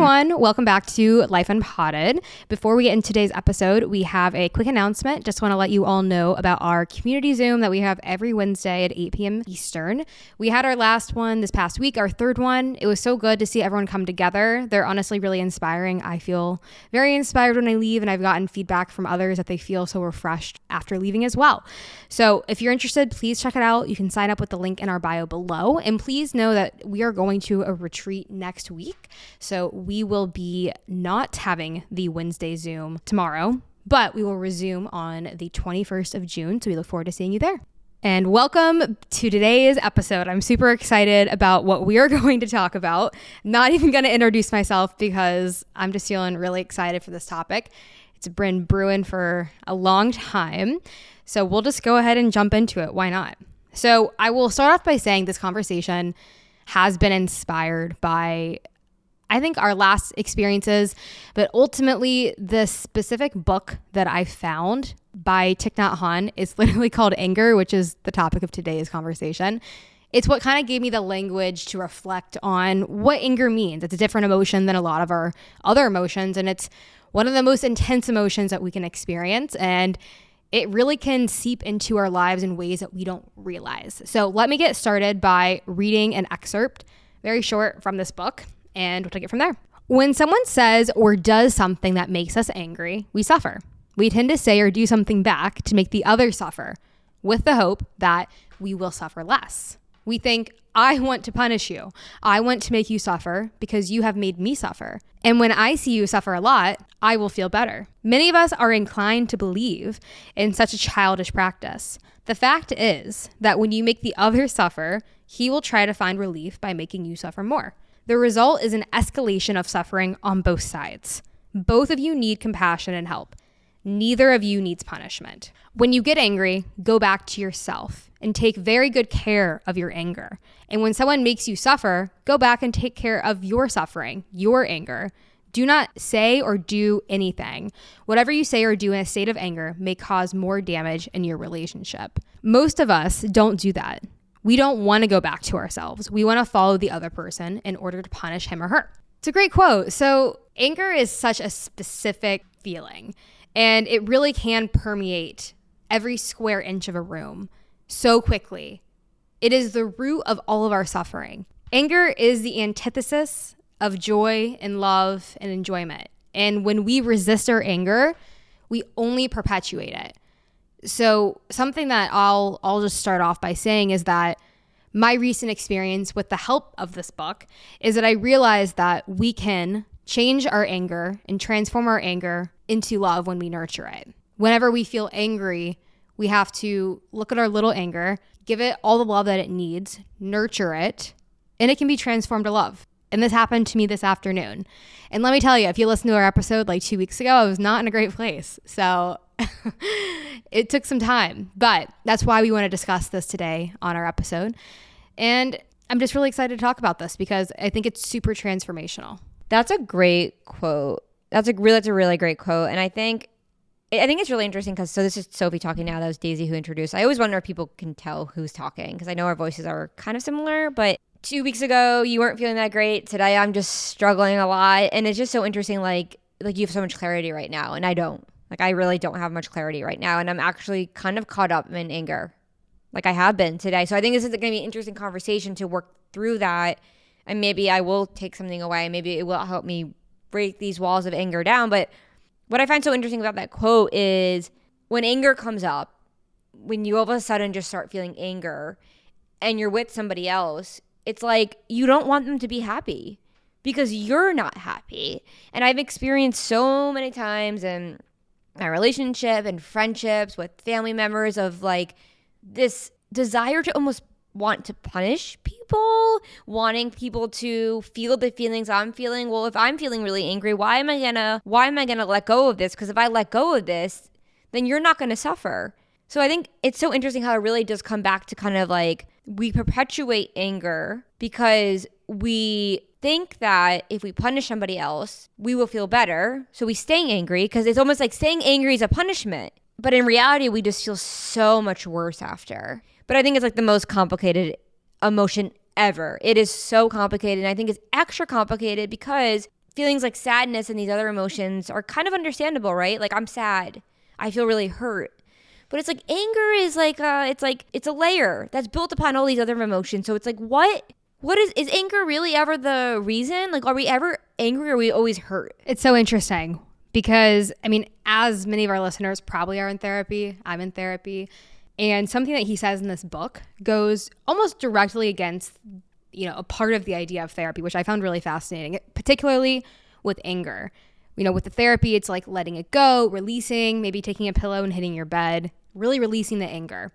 everyone. Welcome back to Life Unpotted. Before we get into today's episode, we have a quick announcement. Just want to let you all know about our community Zoom that we have every Wednesday at 8 p.m. Eastern. We had our last one this past week, our third one. It was so good to see everyone come together. They're honestly really inspiring. I feel very inspired when I leave, and I've gotten feedback from others that they feel so refreshed after leaving as well. So if you're interested, please check it out. You can sign up with the link in our bio below. And please know that we are going to a retreat next week. So we will be not having the Wednesday Zoom tomorrow, but we will resume on the 21st of June. So we look forward to seeing you there. And welcome to today's episode. I'm super excited about what we are going to talk about. Not even going to introduce myself because I'm just feeling really excited for this topic. It's been brewing for a long time. So we'll just go ahead and jump into it. Why not? So I will start off by saying this conversation has been inspired by, I think, our last experiences, but ultimately the specific book that I found by Thich Nhat Hanh is literally called Anger, which is the topic of today's conversation. It's what kind of gave me the language to reflect on what anger means. It's a different emotion than a lot of our other emotions, and it's one of the most intense emotions that we can experience, and it really can seep into our lives in ways that we don't realize. So let me get started by reading an excerpt, very short, from this book, and we'll take it from there. When someone says or does something that makes us angry, we suffer. We tend to say or do something back to make the other suffer, with the hope that we will suffer less. We think, I want to punish you. I want to make you suffer because you have made me suffer. And when I see you suffer a lot, I will feel better. Many of us are inclined to believe in such a childish practice. The fact is that when you make the other suffer, he will try to find relief by making you suffer more. The result is an escalation of suffering on both sides. Both of you need compassion and help. Neither of you needs punishment. When you get angry, go back to yourself and take very good care of your anger. And when someone makes you suffer, go back and take care of your suffering, your anger. Do not say or do anything. Whatever you say or do in a state of anger may cause more damage in your relationship. Most of us don't do that. We don't want to go back to ourselves. We want to follow the other person in order to punish him or her. It's a great quote. So anger is such a specific feeling, and it really can permeate every square inch of a room so quickly. It is the root of all of our suffering. Anger is the antithesis of joy and love and enjoyment. And when we resist our anger, we only perpetuate it. So something that I'll just start off by saying is that my recent experience with the help of this book is that I realized that we can change our anger and transform our anger into love when we nurture it. Whenever we feel angry, we have to look at our little anger, give it all the love that it needs, nurture it, and it can be transformed to love. And this happened to me this afternoon. And let me tell you, if you listened to our episode like 2 weeks ago, I was not in a great place. So it took some time, but that's why we want to discuss this today on our episode. And I'm just really excited to talk about this because I think it's super transformational. That's a great quote. That's a really great quote. And I think it's really interesting because, so this is Sophie talking now. That was Daisy who introduced. I always wonder if people can tell who's talking because I know our voices are kind of similar, but 2 weeks ago, you weren't feeling that great. Today, I'm just struggling a lot. And it's just so interesting, like you have so much clarity right now, and I don't. Like, I really don't have much clarity right now, and I'm actually kind of caught up in anger, like I have been today. So I think this is going to be an interesting conversation to work through that, and maybe I will take something away. Maybe it will help me break these walls of anger down. But what I find so interesting about that quote is when anger comes up, when you all of a sudden just start feeling anger, and you're with somebody else, it's like you don't want them to be happy because you're not happy. And I've experienced so many times in my relationship and friendships with family members of like this desire to almost want to punish people, wanting people to feel the feelings I'm feeling. Well, if I'm feeling really angry, why am I gonna let go of this? Because if I let go of this, then you're not gonna suffer. So I think it's so interesting how it really does come back to kind of like we perpetuate anger because we think that if we punish somebody else, we will feel better. So we stay angry because it's almost like staying angry is a punishment. But in reality, we just feel so much worse after. But I think it's like the most complicated emotion ever. It is so complicated. And I think it's extra complicated because feelings like sadness and these other emotions are kind of understandable, right? Like I'm sad. I feel really hurt. But it's like anger is like it's a layer that's built upon all these other emotions. So it's like what is anger really ever the reason? Like are we ever angry or are we always hurt? It's so interesting because I mean, as many of our listeners probably are in therapy, I'm in therapy, and something that he says in this book goes almost directly against, you know, a part of the idea of therapy, which I found really fascinating, particularly with anger. You know, with the therapy, it's like letting it go, releasing, maybe taking a pillow and hitting your bed, really releasing the anger.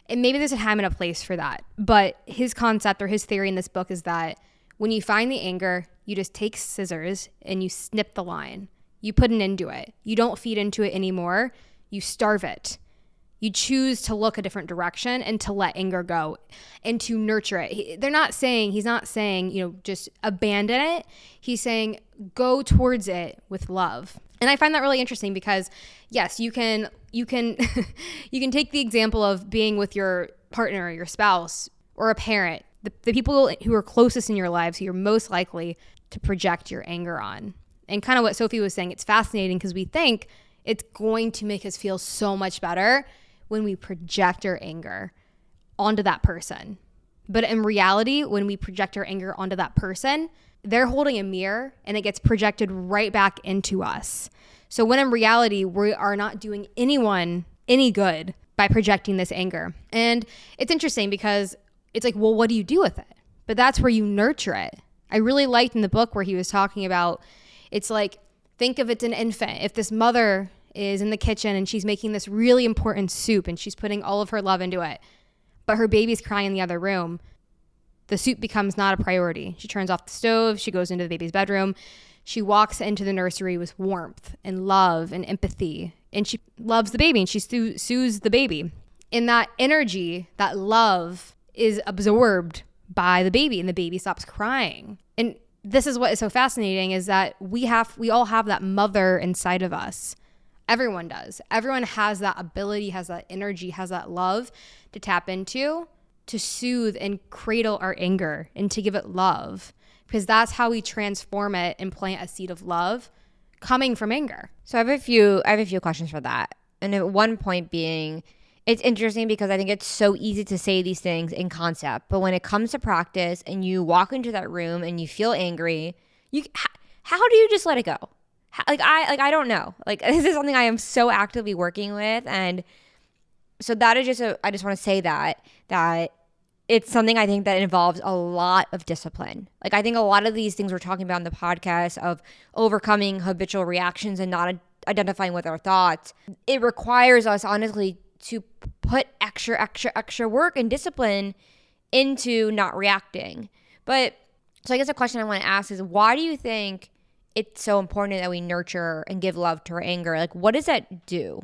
And maybe there's a time and a place for that. But his concept or his theory in this book is that when you find the anger, you just take scissors and you snip the line. You put an end to it. You don't feed into it anymore. You starve it. You choose to look a different direction and to let anger go and to nurture it. He's not saying, you know, just abandon it. He's saying go towards it with love. And I find that really interesting because yes, you can you can take the example of being with your partner or your spouse or a parent, the people who are closest in your lives who you're most likely to project your anger on. And kind of what Sophie was saying, it's fascinating because we think it's going to make us feel so much better when we project our anger onto that person. But in reality, when we project our anger onto that person, they're holding a mirror and it gets projected right back into us. So when in reality, we are not doing anyone any good by projecting this anger. And it's interesting because it's like, well, what do you do with it? But that's where you nurture it. I really liked in the book where he was talking about, it's like, think of it as an infant. If this mother is in the kitchen and she's making this really important soup and she's putting all of her love into it, but her baby's crying in the other room, the soup becomes not a priority. She turns off the stove, she goes into the baby's bedroom, she walks into the nursery with warmth and love and empathy, and she loves the baby and she soothes the baby. And that energy, that love is absorbed by the baby and the baby stops crying. And this is what is so fascinating is that we all have that mother inside of us. Everyone does. Everyone has that ability, has that energy, has that love to tap into, to soothe and cradle our anger and to give it love, because that's how we transform it and plant a seed of love coming from anger. So I have a few questions for that. And at one point being, it's interesting because I think it's so easy to say these things in concept, but when it comes to practice and you walk into that room and you feel angry, how do you just let it go? I don't know. Like this is something I am so actively working with, and so that is I just want to say that it's something I think that involves a lot of discipline. Like I think a lot of these things we're talking about in the podcast of overcoming habitual reactions and not identifying with our thoughts, it requires us honestly to put extra work and discipline into not reacting. But so I guess a question I want to ask is, why do you think it's so important that we nurture and give love to our anger? Like, what does that do?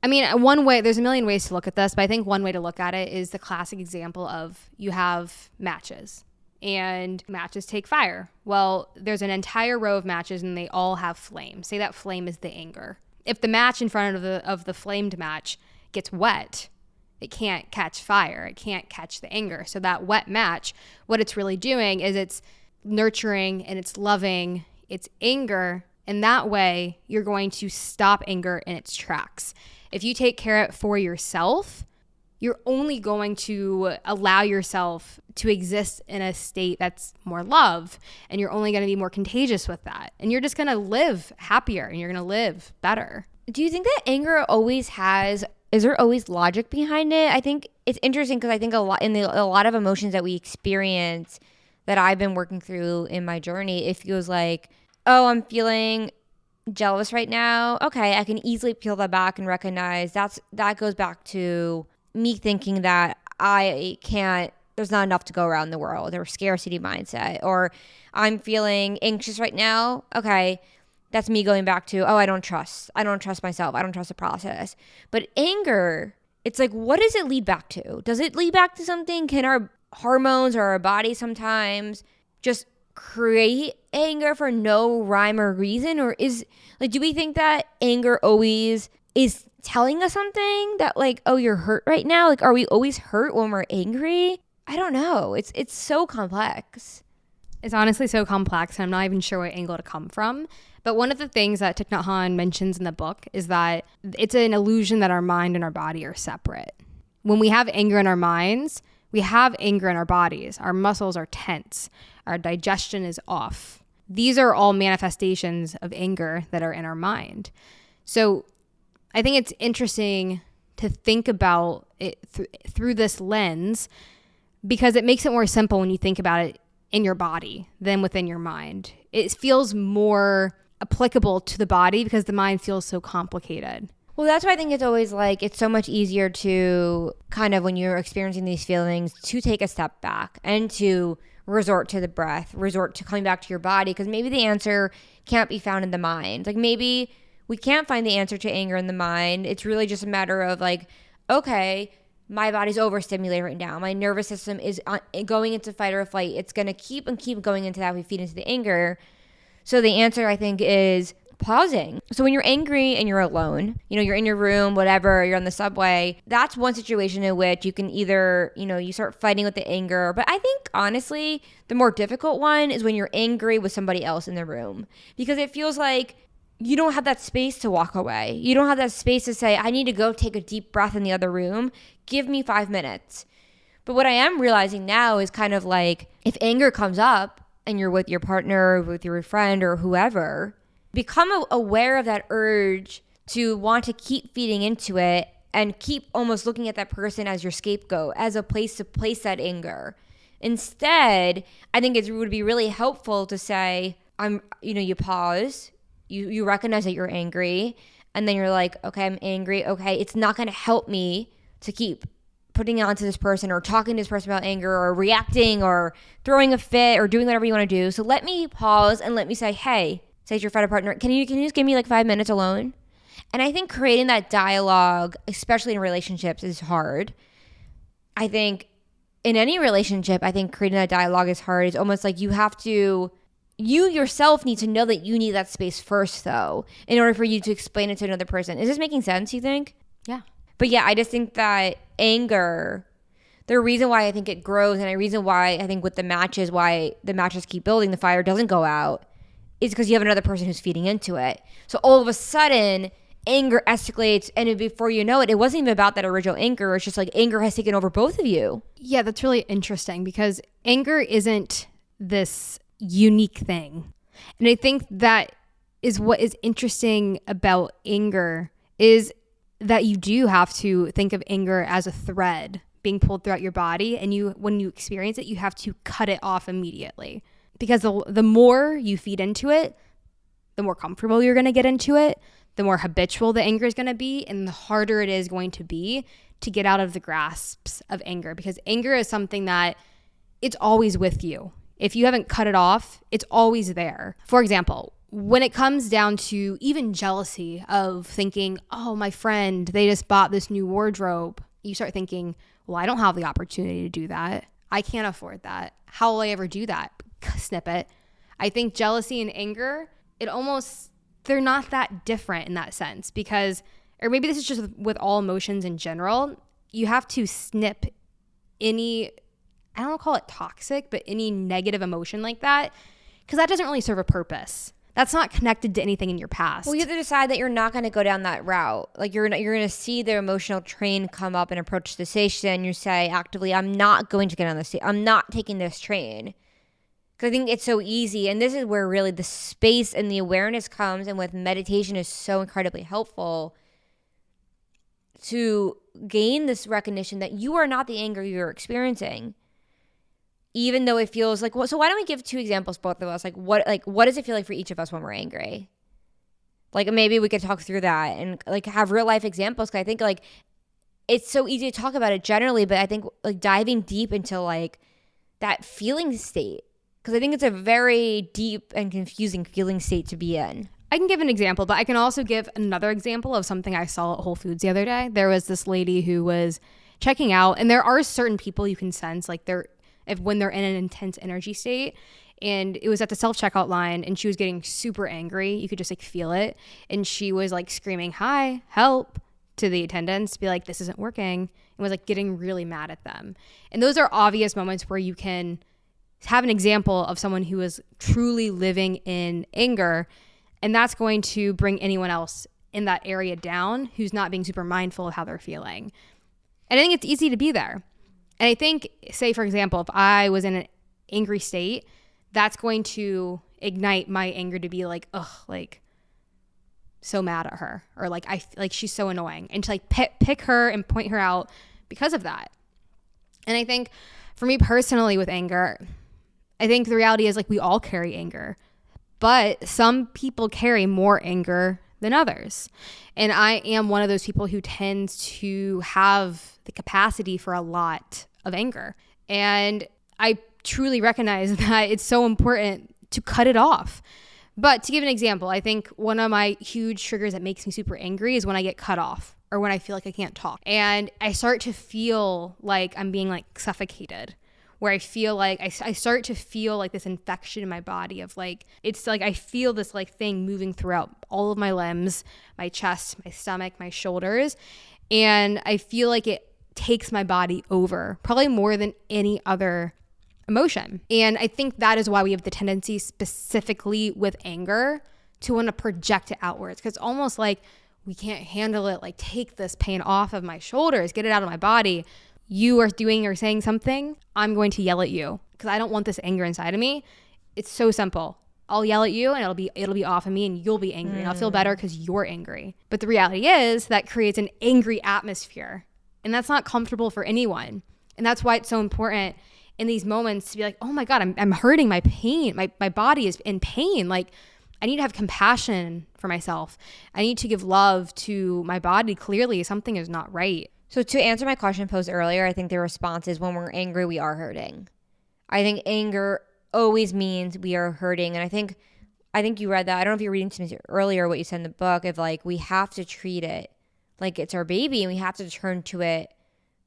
I mean, one way, there's a million ways to look at this, but I think one way to look at it is the classic example of you have matches and matches take fire. Well, there's an entire row of matches and they all have flame. Say that flame is the anger. If the match in front of the flamed match gets wet, it can't catch fire. It can't catch the anger. So that wet match, what it's really doing is it's nurturing and it's loving its anger. And that way you're going to stop anger in its tracks. If you take care of it for yourself, you're only going to allow yourself to exist in a state that's more love, and you're only going to be more contagious with that. And you're just going to live happier and you're going to live better. Do you think that anger is there always logic behind it? I think it's interesting because I think a lot of emotions that we experience that I've been working through in my journey, it feels like, oh, I'm feeling jealous right now. Okay, I can easily peel that back and recognize that goes back to me thinking that there's not enough to go around the world, or scarcity mindset. Or I'm feeling anxious right now. Okay, that's me going back to, I don't trust myself. I don't trust the process. But anger, it's like, what does it lead back to? Does it lead back to something? Can our hormones or our body sometimes just create anger for no rhyme or reason? Or do we think that anger always is telling us something that like, oh, you're hurt right now? Like, are we always hurt when we're angry? I don't know. It's so complex. It's honestly so complex, and I'm not even sure what angle to come from. But one of the things that Thich Nhat Hanh mentions in the book is that it's an illusion that our mind and our body are separate. When we have anger in our minds, we have anger in our bodies. Our muscles are tense. Our digestion is off. These are all manifestations of anger that are in our mind. So I think it's interesting to think about it through this lens, because it makes it more simple when you think about it in your body than within your mind. It feels more applicable to the body because the mind feels so complicated. Well, that's why I think it's always like, it's so much easier to kind of, when you're experiencing these feelings, to take a step back and to resort to the breath, resort to coming back to your body, because maybe the answer can't be found in the mind. Like maybe we can't find the answer to anger in the mind. It's really just a matter of like, okay, my body's overstimulated right now. My nervous system is going into fight or flight. It's going to keep going into that. We feed into the anger. So the answer, I think, is pausing. So when you're angry and you're alone, you're in your room, whatever, you're on the subway, that's one situation in which you can either, you start fighting with the anger. But I think, honestly, the more difficult one is when you're angry with somebody else in the room, because it feels like you don't have that space to walk away. You don't have that space to say, I need to go take a deep breath in the other room. Give me 5 minutes. But what I am realizing now is kind of like, if anger comes up and you're with your partner, with your friend or whoever, become aware of that urge to want to keep feeding into it and keep almost looking at that person as your scapegoat, as a place to place that anger. Instead, I think it would be really helpful to say, you pause, you recognize that you're angry, and then you're like, okay, I'm angry. Okay, it's not going to help me to keep putting it onto this person or talking to this person about anger or reacting or throwing a fit or doing whatever you want to do. So let me pause and let me say, hey, say to your friend or partner, can you just give me like 5 minutes alone? And I think creating that dialogue, especially in relationships, is hard. I think in any relationship, I think creating that dialogue is hard. It's almost like you yourself need to know that you need that space first, though, in order for you to explain it to another person. Is this making sense, you think? Yeah. But yeah, I just think that anger, the reason why I think it grows, and the reason why I think with the matches, why the matches keep building, the fire doesn't go out, is because you have another person who's feeding into it. So all of a sudden, anger escalates, and before you know it, it wasn't even about that original anger. It's just like anger has taken over both of you. Yeah, that's really interesting, because anger isn't this unique thing. And I think that is what is interesting about anger, is that you do have to think of anger as a thread being pulled throughout your body, and when you experience it, you have to cut it off immediately, because the more you feed into it, the more comfortable you're going to get into it, the more habitual the anger is going to be, and the harder it is going to be to get out of the grasps of anger, because anger is something that it's always with you. If you haven't cut it off, it's always there. For example, when it comes down to even jealousy of thinking, oh, my friend, they just bought this new wardrobe, you start thinking, well, I don't have the opportunity to do that. I can't afford that. How will I ever do that? Snippet. I think jealousy and anger, they're not that different in that sense, because, or maybe this is just with all emotions in general, you have to snip any, I don't call it toxic, but any negative emotion like that, because that doesn't really serve a purpose. That's not connected to anything in your past. Well, you have to decide that you're not going to go down that route. Like you're going to see the emotional train come up and approach the station. You say actively, I'm not going to get on the station. I'm not taking this train. Because I think it's so easy. And this is where really the space and the awareness comes. And with meditation is so incredibly helpful to gain this recognition that you are not the anger you're experiencing. Even though it feels like, well, so why don't we give 2 examples, both of us? What does it feel like for each of us when we're angry? Like maybe we could talk through that and like have real life examples. Cause I think like it's so easy to talk about it generally, but I think like diving deep into like that feeling state, because I think it's a very deep and confusing feeling state to be in. I can give an example, but I can also give another example of something I saw at Whole Foods the other day. There was this lady who was checking out, and there are certain people you can sense like when they're in an intense energy state. And it was at the self-checkout line, and she was getting super angry. You could just like feel it. And she was like screaming, "Hi, help," to the attendants, be like, "This isn't working," and was like getting really mad at them. And those are obvious moments where you can have an example of someone who is truly living in anger, and that's going to bring anyone else in that area down who's not being super mindful of how they're feeling. And I think it's easy to be there. And I think, say, for example, if I was in an angry state, that's going to ignite my anger to be like, ugh, like so mad at her, or like she's so annoying, and to like pick her and point her out because of that. And I think for me personally with anger, I think the reality is like we all carry anger, but some people carry more anger than others. And I am one of those people who tends to have the capacity for a lot of anger. And I truly recognize that it's so important to cut it off. But to give an example, I think one of my huge triggers that makes me super angry is when I get cut off or when I feel like I can't talk. And I start to feel like I'm being like suffocated, where I feel like I start to feel like this infection in my body of like, it's like I feel this like thing moving throughout all of my limbs, my chest, my stomach, my shoulders. And I feel like it takes my body over, probably more than any other emotion. And I think that is why we have the tendency specifically with anger to want to project it outwards, because it's almost like we can't handle it. Like, take this pain off of my shoulders, get it out of my body. You are doing or saying something, I'm going to yell at you because I don't want this anger inside of me. It's so simple. I'll yell at you and it'll be off of me and you'll be angry and I'll feel better because you're angry. But the reality is that creates an angry atmosphere, and that's not comfortable for anyone. And that's why it's so important in these moments to be like, oh my God, I'm hurting, my pain, my body is in pain. Like, I need to have compassion for myself. I need to give love to my body. Clearly something is not right. So to answer my question posed earlier, I think the response is when we're angry, we are hurting. I think anger always means we are hurting. And I think you read that. I don't know if you're reading to me earlier what you said in the book of like, we have to treat it like it's our baby and we have to turn to it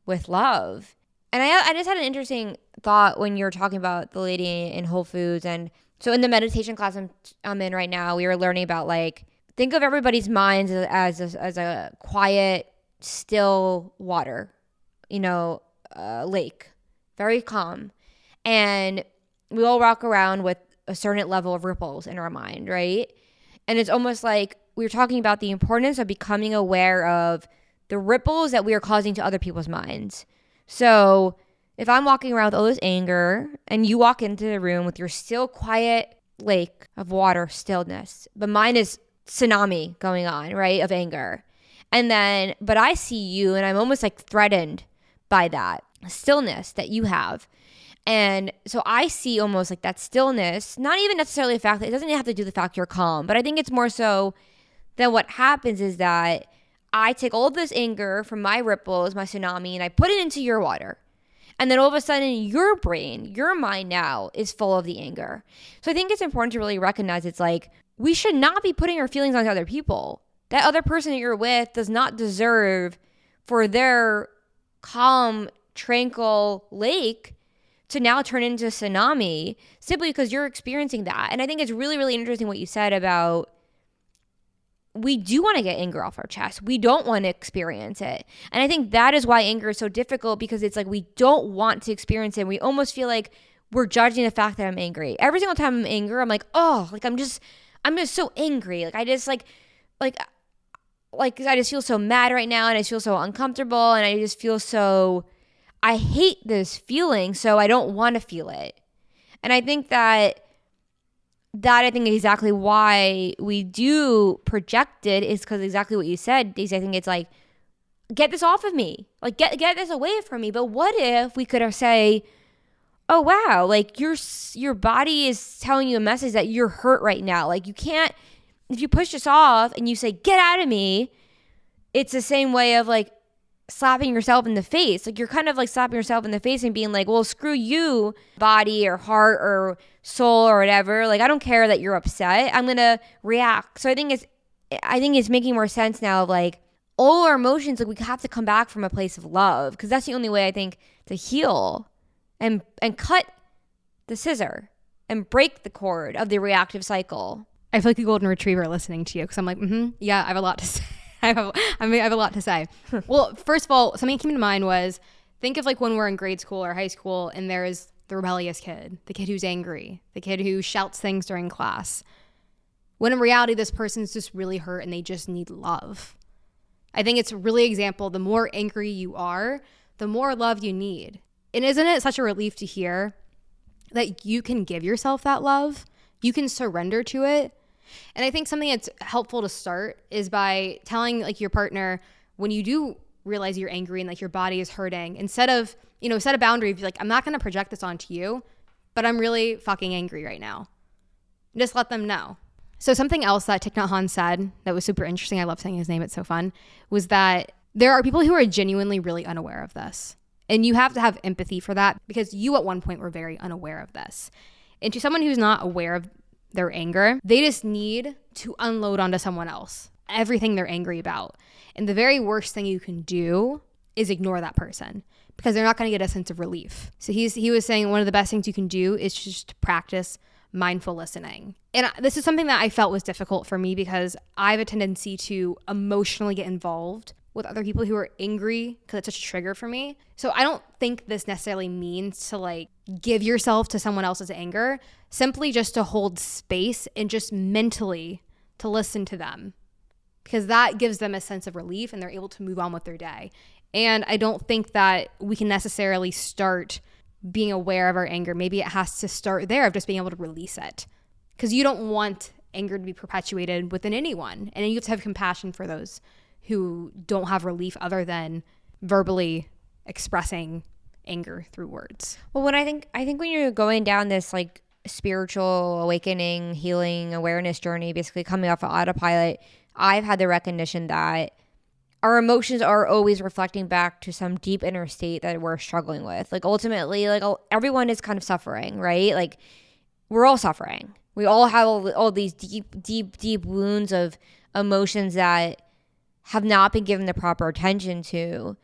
with love. And I just had an interesting thought when you were talking about the lady in Whole Foods. And so in the meditation class I'm in right now, we were learning about like, think of everybody's minds as a quiet, still water, lake, very calm. And we all walk around with a certain level of ripples in our mind, right? And it's almost like we were talking about the importance of becoming aware of the ripples that we are causing to other people's minds. So if I'm walking around with all this anger and you walk into the room with your still quiet lake of water, stillness, but mine is tsunami going on, right, of anger. But I see you and I'm almost like threatened by that stillness that you have. And so I see almost like that stillness, not even necessarily the fact that it doesn't have to do the fact you're calm, but I think it's more so that what happens is that I take all of this anger from my ripples, my tsunami, and I put it into your water. And then all of a sudden your brain, your mind now is full of the anger. So I think it's important to really recognize it's like, we should not be putting our feelings on other people. That other person that you're with does not deserve for their calm, tranquil lake to now turn into a tsunami simply because you're experiencing that. And I think it's really, really interesting what you said about we do want to get anger off our chest. We don't want to experience it. And I think that is why anger is so difficult, because it's like we don't want to experience it. We almost feel like we're judging the fact that I'm angry. Every single time I'm angry, I'm like, oh, like I'm just so angry. Like I just like I just feel so mad right now and I feel so uncomfortable and I just feel so, I hate this feeling, so I don't want to feel it. And I think that I think exactly why we do project it is because exactly what you said, Daisy. I think it's like, get this off of me. Like get this away from me. But what if we could say, oh wow, like your body is telling you a message that you're hurt right now. Like you can't, if you push this off and you say, get out of me, it's the same way of like slapping yourself in the face. Like you're kind of like slapping yourself in the face and being like, well, screw you, body or heart or soul or whatever. Like I don't care that you're upset. I'm going to react. So I think it's making more sense now of like all our emotions, like we have to come back from a place of love, because that's the only way I think to heal and cut the scissor and break the cord of the reactive cycle. I feel like a golden retriever listening to you, because I'm like, yeah, I have a lot to say. I have a lot to say. Well, first of all, something that came to mind was, think of like when we're in grade school or high school and there's the rebellious kid, the kid who's angry, the kid who shouts things during class. When in reality, this person's just really hurt and they just need love. I think it's really example, the more angry you are, the more love you need. And isn't it such a relief to hear that you can give yourself that love? You can surrender to it. And I think something that's helpful to start is by telling like your partner, when you do realize you're angry and like your body is hurting, instead of, set a boundary, be like, I'm not going to project this onto you, but I'm really fucking angry right now. Just let them know. So something else that Thich Nhat Hanh said that was super interesting, I love saying his name, it's so fun, was that there are people who are genuinely really unaware of this. And you have to have empathy for that because you at one point were very unaware of this. And to someone who's not aware of their anger, they just need to unload onto someone else everything they're angry about. And the very worst thing you can do is ignore that person because they're not going to get a sense of relief. So he was saying one of the best things you can do is just to practice mindful listening. And this is something that I felt was difficult for me because I have a tendency to emotionally get involved with other people who are angry because it's such a trigger for me. So I don't think this necessarily means to like give yourself to someone else's anger, simply just to hold space and just mentally to listen to them because that gives them a sense of relief and they're able to move on with their day. And I don't think that we can necessarily start being aware of our anger. Maybe it has to start there of just being able to release it because you don't want anger to be perpetuated within anyone. And you have to have compassion for those who don't have relief other than verbally expressing anger through words. Well, when I think when you're going down this like spiritual awakening, healing, awareness journey, basically coming off of autopilot, I've had the recognition that our emotions are always reflecting back to some deep inner state that we're struggling with. Like ultimately, like everyone is kind of suffering, right? Like we're all suffering. We all have all these deep wounds of emotions that have not been given the proper attention to.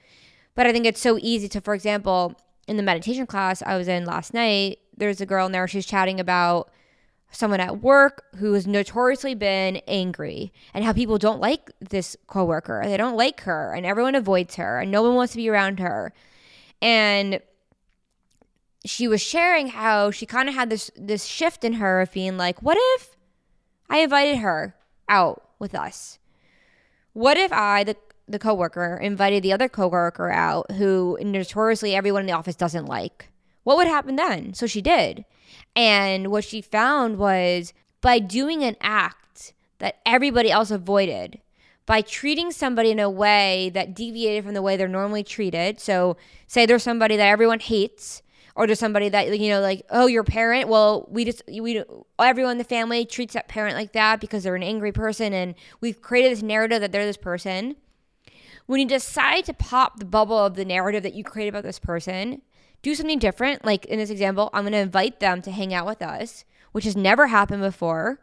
But I think it's so easy to, for example, in the meditation class I was in last night, there's a girl in there, she's chatting about someone at work who has notoriously been angry and how people don't like this coworker. They don't like her and everyone avoids her and no one wants to be around her. And she was sharing how she kind of had this shift in her of being like, what if I invited her out with us? What if I, the coworker, invited the other coworker out who notoriously everyone in the office doesn't like? What would happen then? So she did. And what she found was by doing an act that everybody else avoided, by treating somebody in a way that deviated from the way they're normally treated. So say there's somebody that everyone hates, or there's somebody that, like, oh, your parent, well, everyone in the family treats that parent like that because they're an angry person and we've created this narrative that they're this person. When you decide to pop the bubble of the narrative that you create about this person, do something different. Like in this example, I'm going to invite them to hang out with us, which has never happened before.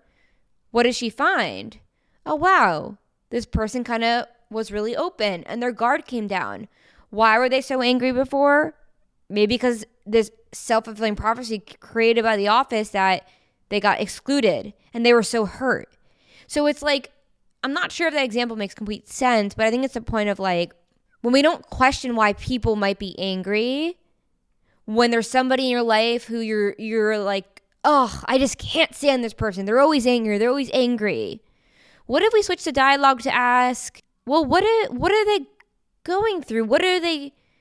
What does she find? Oh, wow, this person kind of was really open and their guard came down. Why were they so angry before? Maybe because this self-fulfilling prophecy created by the office that they got excluded and they were so hurt. So it's like, I'm not sure if that example makes complete sense, but I think it's the point of like, when we don't question why people might be angry, when there's somebody in your life who you're like, oh, I just can't stand this person. They're always angry. They're always angry. What if we switch the dialogue to ask, well, what are they going through?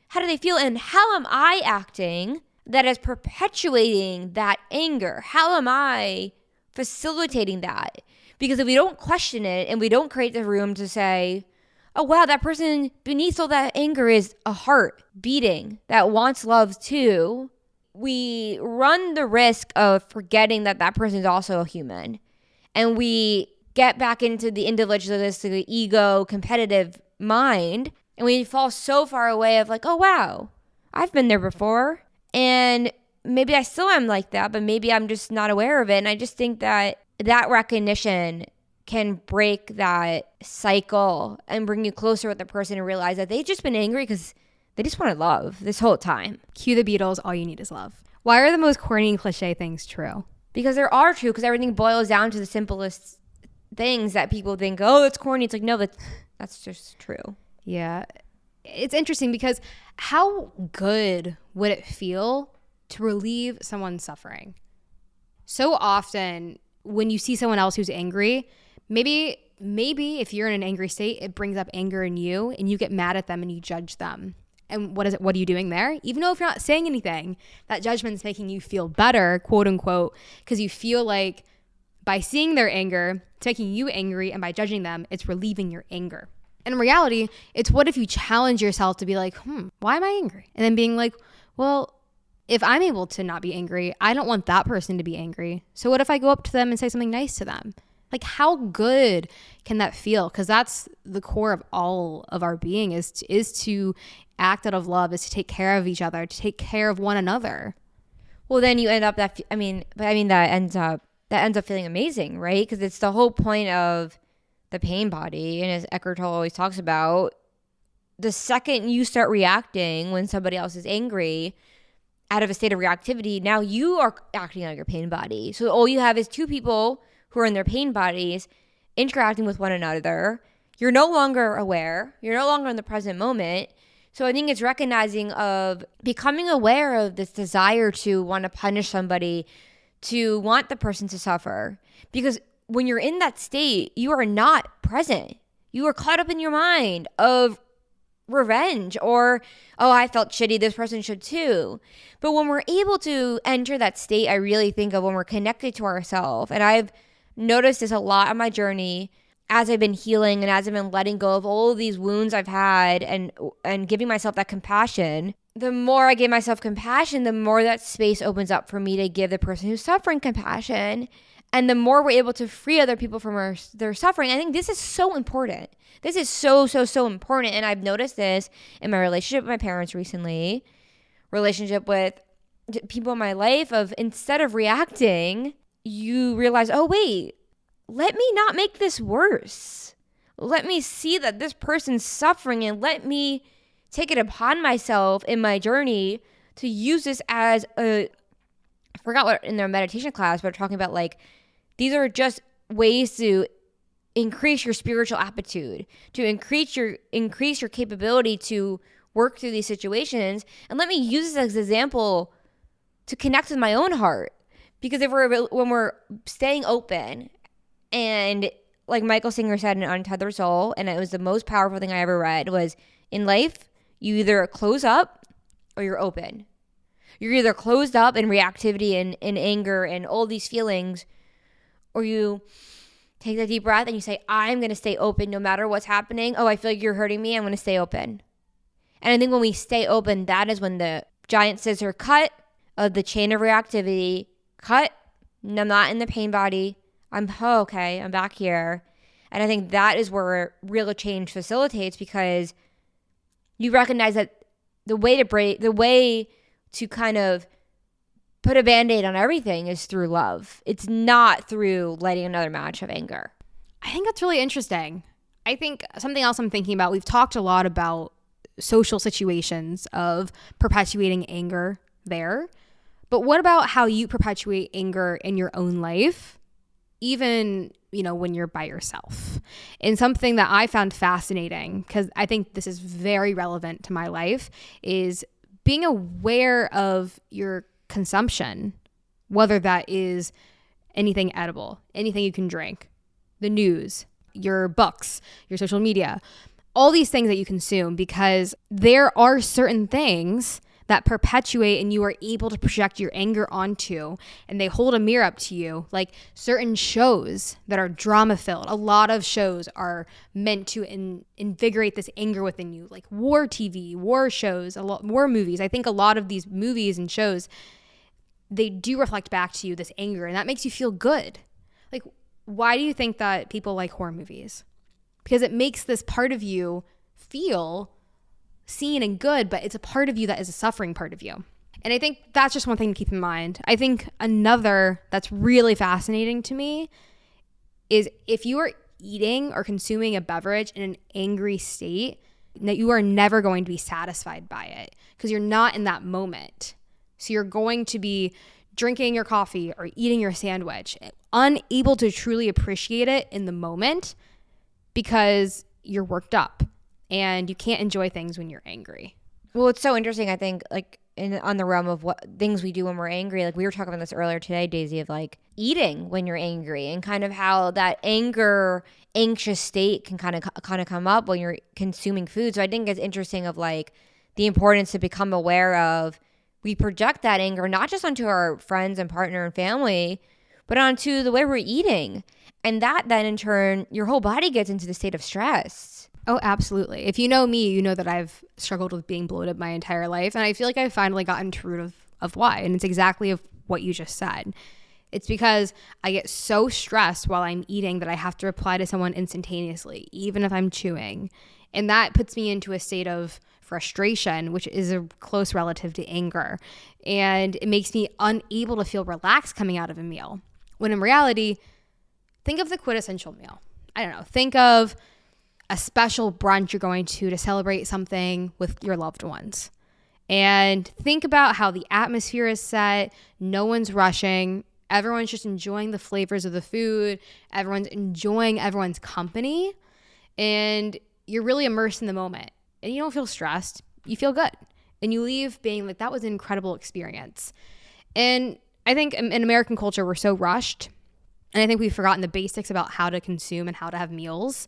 How do they feel? And how am I acting that is perpetuating that anger? How am I facilitating that? Because if we don't question it and we don't create the room to say, oh, wow, that person beneath all that anger is a heart beating that wants love too, we run the risk of forgetting that that person is also a human. And we get back into the individualistic, the ego, competitive mind. And we fall so far away of like, oh, wow, I've been there before. And maybe I still am like that, but maybe I'm just not aware of it. And I just think that recognition can break that cycle and bring you closer with the person and realize that they've just been angry because they just wanted love this whole time. Cue the Beatles, all you need is love. Why are the most corny and cliche things true? Because there are true, because everything boils down to the simplest things that people think, oh, that's corny. It's like, no, that's just true. Yeah. It's interesting because how good would it feel to relieve someone's suffering. So often when you see someone else who's angry, maybe if you're in an angry state, it brings up anger in you and you get mad at them and you judge them. And what are you doing there? Even though if you're not saying anything, that judgment's making you feel better, quote unquote, because you feel like by seeing their anger, it's making you angry, and by judging them, it's relieving your anger. And in reality, it's what if you challenge yourself to be like, why am I angry? And then being like, well, if I'm able to not be angry, I don't want that person to be angry. So what if I go up to them and say something nice to them? Like, how good can that feel? Because that's the core of all of our being is to act out of love, is to take care of each other, to take care of one another. Well, then you end up that ends up feeling amazing, right? Because it's the whole point of the pain body. And as Eckhart Tolle always talks about, the second you start reacting when somebody else is angry out of a state of reactivity, now you are acting out your pain body. So all you have is two people who are in their pain bodies interacting with one another. You're no longer aware. You're no longer in the present moment. So I think it's recognizing of becoming aware of this desire to want to punish somebody, to want the person to suffer. Because when you're in that state, you are not present. You are caught up in your mind of revenge or, oh, I felt shitty, this person should too. But when we're able to enter that state, I really think of when we're connected to ourselves. And I've noticed this a lot on my journey as I've been healing and as I've been letting go of all of these wounds I've had and giving myself that compassion. The more I give myself compassion, the more that space opens up for me to give the person who's suffering compassion. And the more we're able to free other people from their suffering. I think this is so important. This is so, so, so important. And I've noticed this in my relationship with my parents recently, relationship with people in my life of instead of reacting, you realize, oh, wait, let me not make this worse. Let me see that this person's suffering and let me take it upon myself in my journey to use this as I forgot what in their meditation class, but talking about like, these are just ways to increase your spiritual aptitude, to increase your capability to work through these situations. And let me use this as an example to connect with my own heart. Because when we're staying open, and like Michael Singer said in Untethered Soul, and it was the most powerful thing I ever read, was in life, you either close up or you're open. You're either closed up in reactivity and anger and all these feelings, or you take that deep breath and you say, I'm going to stay open no matter what's happening. Oh, I feel like you're hurting me. I'm going to stay open. And I think when we stay open, that is when the giant scissor cut of the chain of reactivity cut. And I'm not in the pain body. Okay, I'm back here. And I think that is where real change facilitates, because you recognize that the way to kind of put a Band-Aid on everything is through love. It's not through lighting another match of anger. I think that's really interesting. I think something else I'm thinking about, we've talked a lot about social situations of perpetuating anger there. But what about how you perpetuate anger in your own life, even, when you're by yourself? And something that I found fascinating, because I think this is very relevant to my life, is being aware of your consumption, whether that is anything edible, anything you can drink, the news, your books, your social media, all these things that you consume, because there are certain things that perpetuate and you are able to project your anger onto, and they hold a mirror up to you. Like certain shows that are drama filled, a lot of shows are meant to invigorate this anger within you, like war TV, war shows, war movies. I think a lot of these movies and shows, they do reflect back to you this anger, and that makes you feel good. Like, why do you think that people like horror movies? Because it makes this part of you feel seen and good, but it's a part of you that is a suffering part of you. And I think that's just one thing to keep in mind. I think another that's really fascinating to me is if you are eating or consuming a beverage in an angry state, that you are never going to be satisfied by it because you're not in that moment. So you're going to be drinking your coffee or eating your sandwich, unable to truly appreciate it in the moment because you're worked up and you can't enjoy things when you're angry. Well, it's so interesting. I think like on the realm of what things we do when we're angry. Like we were talking about this earlier today, Daisy, of like eating when you're angry and kind of how that anxious state can kind of come up when you're consuming food. So I think it's interesting of like the importance to become aware of. We project that anger not just onto our friends and partner and family, but onto the way we're eating. And that then in turn, your whole body gets into the state of stress. Oh, absolutely. If you know me, you know that I've struggled with being bloated my entire life. And I feel like I've finally gotten to the root of why. And it's exactly of what you just said. It's because I get so stressed while I'm eating that I have to reply to someone instantaneously, even if I'm chewing. And that puts me into a state of frustration, which is a close relative to anger. And it makes me unable to feel relaxed coming out of a meal. When in reality, think of the quintessential meal. I don't know. Think of a special brunch you're going to celebrate something with your loved ones. And think about how the atmosphere is set. No one's rushing. Everyone's just enjoying the flavors of the food. Everyone's enjoying everyone's company. And you're really immersed in the moment. And you don't feel stressed. You feel good. And you leave being like, that was an incredible experience. And I think in American culture, we're so rushed. And I think we've forgotten the basics about how to consume and how to have meals,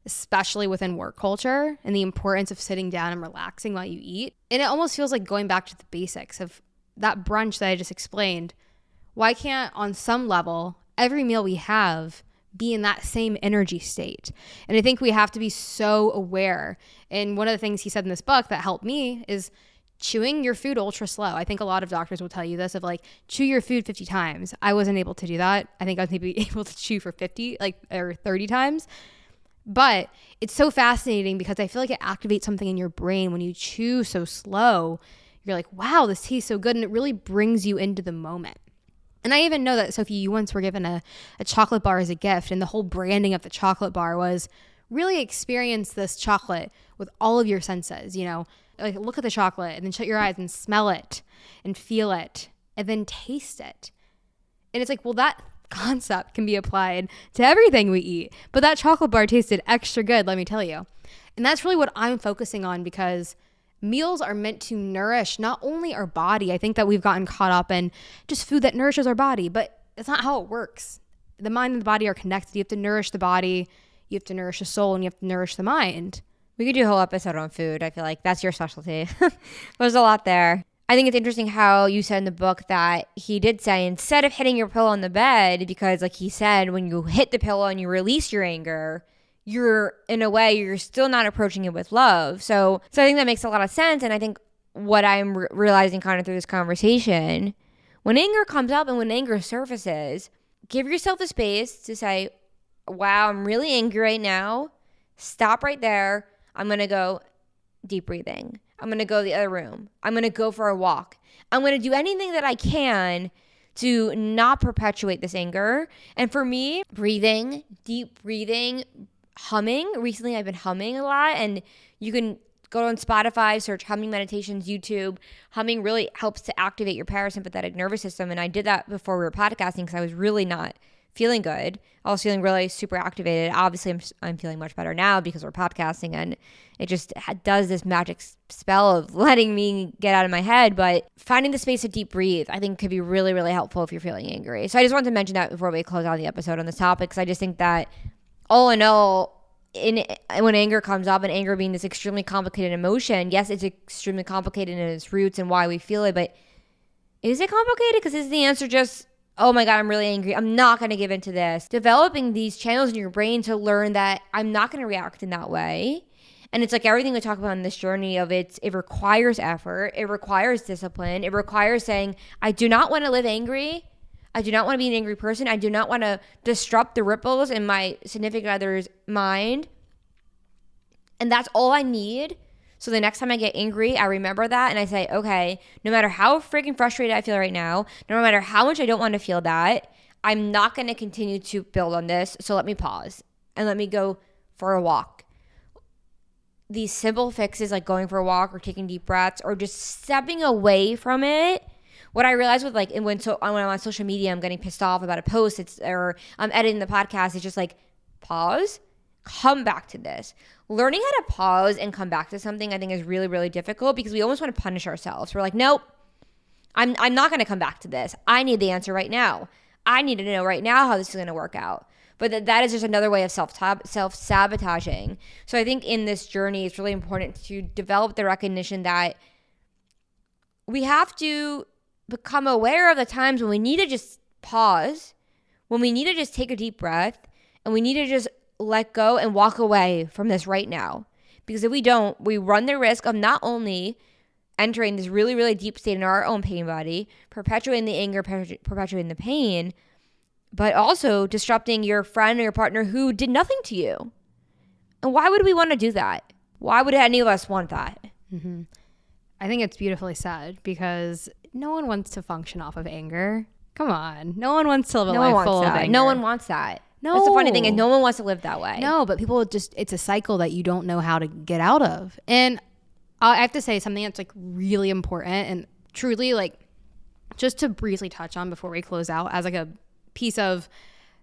especially within work culture, and the importance of sitting down and relaxing while you eat. And it almost feels like going back to the basics of that brunch that I just explained. Why can't, on some level, every meal we have be in that same energy state? And I think we have to be so aware. And one of the things he said in this book that helped me is chewing your food ultra slow. I think a lot of doctors will tell you this of like, chew your food 50 times. I wasn't able to do that. I think I was maybe able to chew for 50 or 30 times. But it's so fascinating because I feel like it activates something in your brain when you chew so slow. You're like, wow, this tastes so good. And it really brings you into the moment. And I even know that, Sophie, you once were given a chocolate bar as a gift. And the whole branding of the chocolate bar was really experience this chocolate with all of your senses. You know, like look at the chocolate and then shut your eyes and smell it and feel it and then taste it. And it's like, well, that concept can be applied to everything we eat. But that chocolate bar tasted extra good, let me tell you. And that's really what I'm focusing on, because meals are meant to nourish not only our body. I think that we've gotten caught up in just food that nourishes our body, but it's not how it works. The mind and the body are connected. You have to nourish the body, you have to nourish the soul, and you have to nourish the mind. We could do a whole episode on food. I feel like that's your specialty. There's a lot there. I think it's interesting how you said in the book that he did say, instead of hitting your pillow on the bed, because like he said, when you hit the pillow and you release your anger, you're in a way, you're still not approaching it with love. So I think that makes a lot of sense. And I think what I'm realizing kind of through this conversation, when anger comes up and when anger surfaces, give yourself the space to say, wow, I'm really angry right now. Stop right there. I'm going to go deep breathing. I'm going to go to the other room. I'm going to go for a walk. I'm going to do anything that I can to not perpetuate this anger. And for me, breathing, deep breathing, humming. Recently, I've been humming a lot, and you can go on Spotify, search humming meditations, YouTube. Humming really helps to activate your parasympathetic nervous system. And I did that before we were podcasting because I was really not feeling good. I was feeling really super activated. Obviously, I'm feeling much better now because we're podcasting, and it just does this magic spell of letting me get out of my head. But finding the space to deep breathe, I think, could be really, really helpful if you're feeling angry. So I just wanted to mention that before we close out the episode on this topic, because I just think that all in all, when anger comes up, and anger being this extremely complicated emotion, yes, it's extremely complicated in its roots and why we feel it, but is it complicated? Because is the answer just, oh my God, I'm really angry, I'm not going to give into this? Developing these channels in your brain to learn that I'm not going to react in that way. And it's like everything we talk about in this journey of it requires effort, it requires discipline, it requires saying, I do not want to live angry. I do not want to be an angry person. I do not want to disrupt the ripples in my significant other's mind. And that's all I need. So the next time I get angry, I remember that and I say, okay, no matter how freaking frustrated I feel right now, no matter how much I don't want to feel that, I'm not going to continue to build on this. So let me pause and let me go for a walk. These simple fixes like going for a walk or taking deep breaths or just stepping away from it. What I realized with like when I'm on social media, I'm getting pissed off about a post, or I'm editing the podcast. It's just like pause, come back to this. Learning how to pause and come back to something, I think, is really, really difficult because we almost want to punish ourselves. We're like, nope, I'm not going to come back to this. I need the answer right now. I need to know right now how this is going to work out. But that is just another way of self-sabotaging. So I think in this journey, it's really important to develop the recognition that we have to become aware of the times when we need to just pause, when we need to just take a deep breath, and we need to just let go and walk away from this right now. Because if we don't, we run the risk of not only entering this really, really deep state in our own pain body, perpetuating the anger, perpetuating the pain, but also disrupting your friend or your partner who did nothing to you. And why would we want to do that? Why would any of us want that? Mm-hmm. I think it's beautifully said, because no one wants to function off of anger. Come on. No one wants to live a life full of anger. No one wants that. No. That's the funny thing, is no one wants to live that way. No, but people just, it's a cycle that you don't know how to get out of. And I have to say something that's like really important and truly, like, just to briefly touch on before we close out as like a piece of,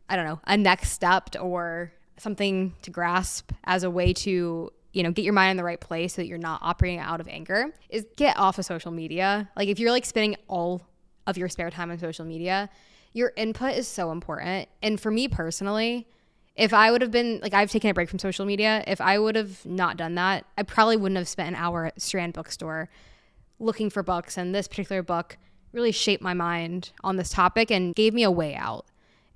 I don't know, a next step or something to grasp as a way to, you know, get your mind in the right place so that you're not operating out of anger, is get off of social media. Like, if you're like spending all of your spare time on social media, your input is so important. And for me personally, if I would have been, like, I've taken a break from social media. If I would have not done that, I probably wouldn't have spent an hour at Strand Bookstore looking for books. And this particular book really shaped my mind on this topic and gave me a way out.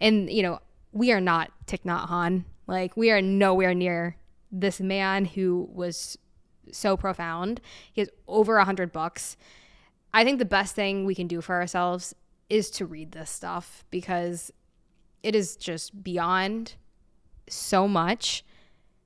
And, you know, we are not Thich Nhat Hanh. Like, we are nowhere near this man who was so profound. He has over 100 books. I think the best thing we can do for ourselves is to read this stuff, because it is just beyond so much,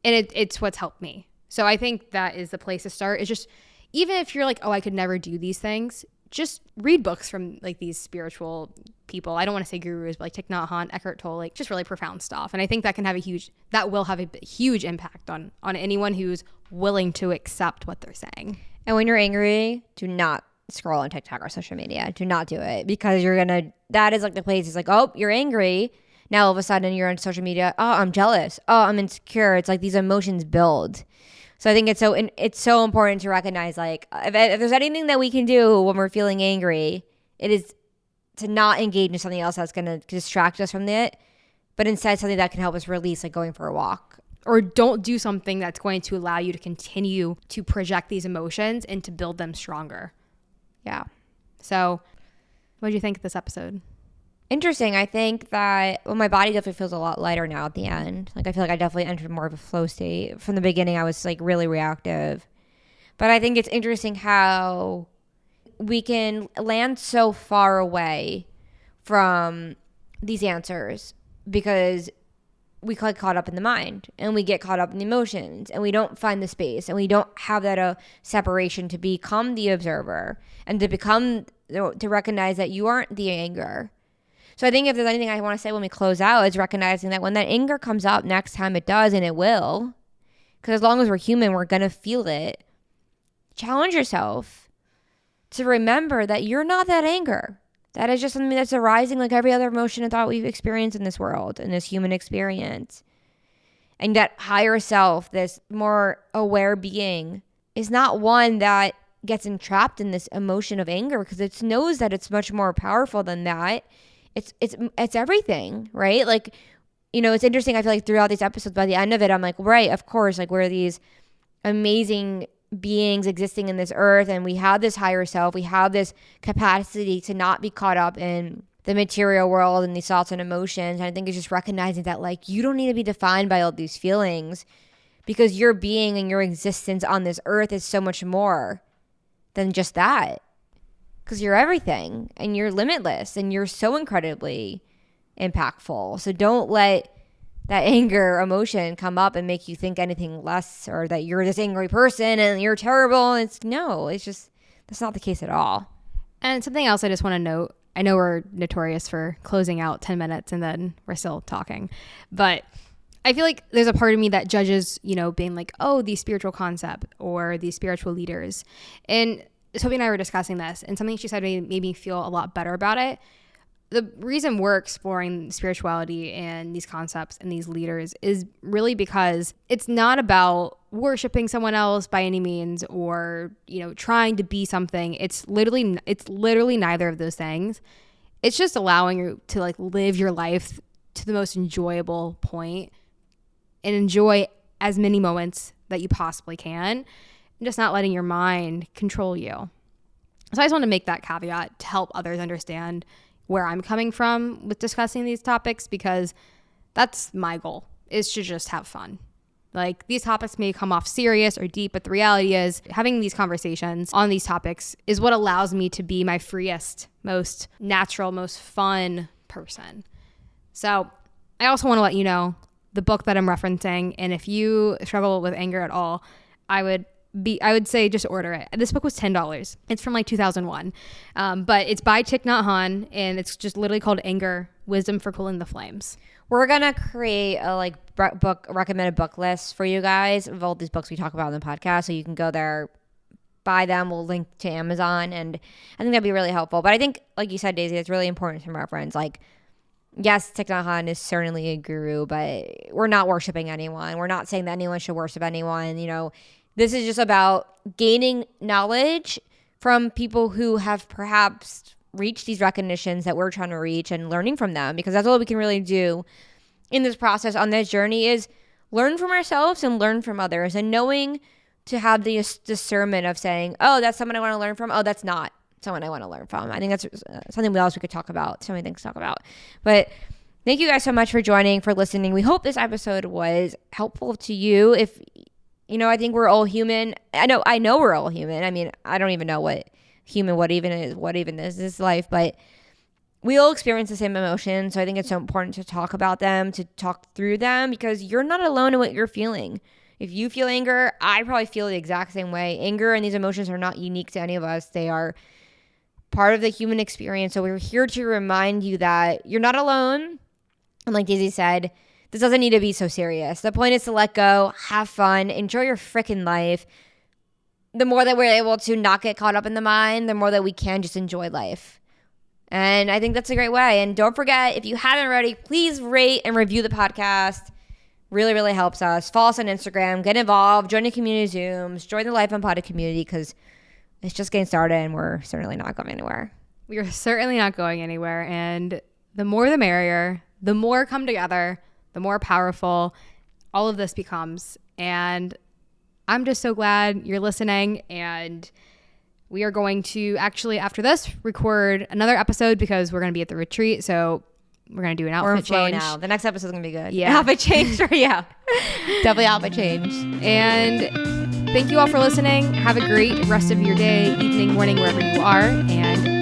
and it's what's helped me. So I think that is the place to start. Is just, even if you're like, oh, I could never do these things, just read books from like these spiritual people. I don't want to say gurus, but like Thich Nhat Hanh, Eckhart Tolle, like just really profound stuff. And I think that will have a huge impact on anyone who's willing to accept what they're saying. And when you're angry, do not scroll on TikTok or social media. Do not do it, because that is like the place. It's like, oh, you're angry. Now all of a sudden you're on social media. Oh, I'm jealous. Oh, I'm insecure. It's like these emotions build. So I think it's so important to recognize, like, if there's anything that we can do when we're feeling angry, it is to not engage in something else that's going to distract us from it, but instead something that can help us release, like going for a walk. Or don't do something that's going to allow you to continue to project these emotions and to build them stronger. Yeah. So what did you think of this episode? Interesting. I think that, well, my body definitely feels a lot lighter now at the end. Like, I feel like I definitely entered more of a flow state. From the beginning, I was like really reactive. But I think it's interesting how we can land so far away from these answers because we get caught up in the mind and we get caught up in the emotions and we don't find the space and we don't have that separation to become the observer and to recognize that you aren't the anger. So I think if there's anything I want to say when we close out, is recognizing that when that anger comes up next time, it does, and it will, because as long as we're human, we're going to feel it. Challenge yourself to remember that you're not that anger. That is just something that's arising like every other emotion and thought we've experienced in this world, in this human experience. And that higher self, this more aware being, is not one that gets entrapped in this emotion of anger, because it knows that it's much more powerful than that. It's everything, right? Like, you know, it's interesting. I feel like throughout these episodes, by the end of it, I'm like, right, of course, like, we're these amazing beings existing in this earth, and we have this higher self. We have this capacity to not be caught up in the material world and these thoughts and emotions. And I think it's just recognizing that, like, you don't need to be defined by all these feelings, because your being and your existence on this earth is so much more than just that. Because you're everything, and you're limitless, and you're so incredibly impactful. So don't let that anger emotion come up and make you think anything less, or that you're this angry person and you're terrible. It's just, that's not the case at all. And something else I just want to note, I know we're notorious for closing out 10 minutes and then we're still talking, but I feel like there's a part of me that judges, you know, being like, oh, these spiritual concept or these spiritual leaders. And Toby and I were discussing this, and something she said made me feel a lot better about it. the reason we're exploring spirituality and these concepts and these leaders is really because it's not about worshiping someone else by any means or, trying to be something. It's literally neither of those things. It's just allowing you to like live your life to the most enjoyable point and enjoy as many moments that you possibly can, and just not letting your mind control you. So I just want to make that caveat to help others understand where I'm coming from with discussing these topics, because that's my goal, is to just have fun. Like, these topics may come off serious or deep, but the reality is having these conversations on these topics is what allows me to be my freest, most natural, most fun person. So I also want to let you know the book that I'm referencing, and if you struggle with anger at all, I would say just order it. This book was $10. It's from like 2001. But it's by Thich Nhat Hanh, and it's just literally called Anger, Wisdom for Cooling the Flames. We're going to create a recommended book list for you guys of all these books we talk about on the podcast. So you can go there, buy them. We'll link to Amazon. And I think that'd be really helpful. But I think, like you said, Daisy, it's really important to reference. Like, yes, Thich Nhat Hanh is certainly a guru, but we're not worshiping anyone. We're not saying that anyone should worship anyone, This is just about gaining knowledge from people who have perhaps reached these recognitions that we're trying to reach, and learning from them, because that's all we can really do in this process on this journey is learn from ourselves and learn from others, and knowing to have the discernment of saying, oh, that's someone I want to learn from. Oh, that's not someone I want to learn from. I think that's something else we could talk about. So many things to talk about. But thank you guys so much for joining, for listening. We hope this episode was helpful to you. If I think we're all human. I know we're all human. I mean, I don't even know what even is this life, but we all experience the same emotions. So I think it's so important to talk about them, to talk through them, because you're not alone in what you're feeling. If you feel anger, I probably feel the exact same way. Anger and these emotions are not unique to any of us. They are part of the human experience. So we're here to remind you that you're not alone. And like Daisy said, this doesn't need to be so serious. The point is to let go, have fun, enjoy your freaking life. The more that we're able to not get caught up in the mind, the more that we can just enjoy life. And I think that's a great way. And don't forget, if you haven't already, please rate and review the podcast. Really, really helps us. Follow us on Instagram. Get involved. Join the community Zooms. Join the Life Unpotted community, because it's just getting started and we're certainly not going anywhere. We are certainly not going anywhere. And the more the merrier. The more come together, the more powerful all of this becomes. And I'm just so glad you're listening. And we are going to actually, after this, record another episode, because we're going to be at the retreat. So we're going to do an outfit change. Now. The next episode is going to be good. Yeah. Outfit change. Yeah. Definitely outfit change. And thank you all for listening. Have a great rest of your day, evening, morning, wherever you are. And